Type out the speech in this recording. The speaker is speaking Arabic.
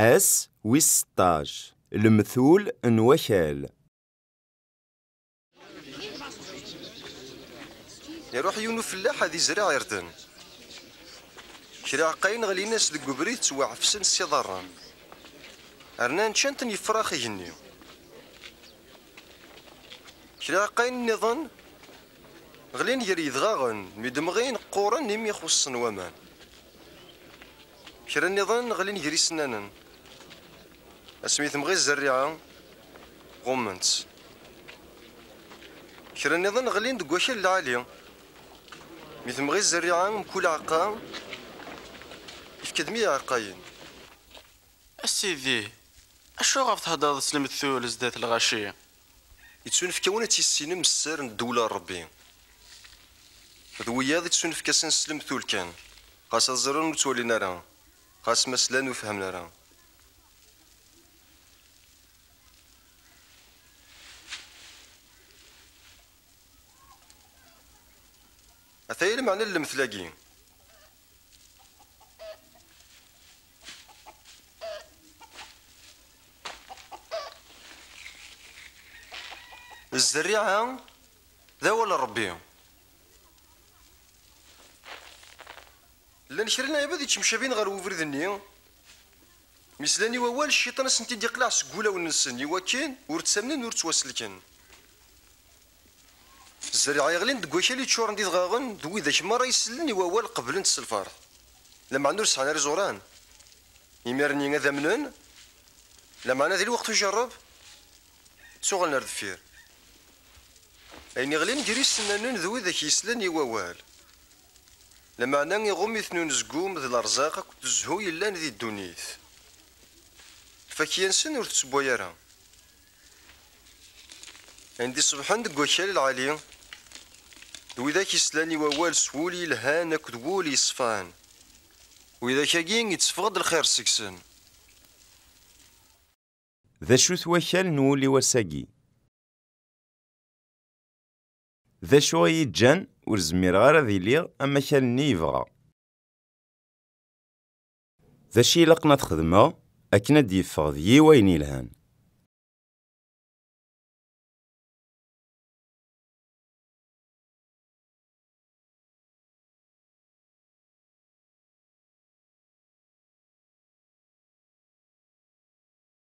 اس ويس 16 المثول ان وكال. يروح يونو فلاح هذه زرع يردن كرا عقاين غلي ناس دق بريد توعفسن سي ضران ارنان شانتن يفراخ يهنيو كرا عقاين نظن غلين يري ذغاغن مدمغين قورن نيم يخصن ومان كرا نظن غلين يري سنانن اسميت مغي الزريعة غمنت كرا نظن غلين دق وكال العالية مثل مغي الزريعة مكول عقا يفكد عقاين. أسيدي أشو غاف تهضر سلم الثول زدات الغاشية يتسون في كونة السينم السار الدولة الربي ذوياض يتسون في كاسن سلم ثول كان خاص الزرون وتولينا راه خاص مسلان وفهمنا راه أثايل معنى المثلاقي الزريعة ذا ولا ربي لان شرينا عباد يتمشابين غير وفردني مسلاني ووال الشيطان سنتي يقلع سقوله ونسن يوكين ورتسمنن ورتوسلكن الزريعة يغلين دقواشا اللي تشورن دي دغاغن ذوي ذاك مرة يسلني ووال قبل نتس الفرح لما نور سحنا رزوران يمرني هذا منن لما انا ذي الوقت يجرب سوغل نرد فير أين غلين جري سنانن ذوي ذاك يسلني ووال لما انا يغم يثنون زقوم ذي الارزاق كنت زهو يلان ذي الدونيث فكيانسن ور تسبويرها عندي صبحان دقواشا العالي وإذا كيسلاني ووال سولي لهان كدولي صفان وإذا كاين يتفقد الخير سكسن. ذا شو ثوكال نولي وساقي ذا شو يجان ورزمير غير ذي ليغ أما كالني يبغى ذا شي لقنا تخدمه أكنا ديفغ ذي وين يلهان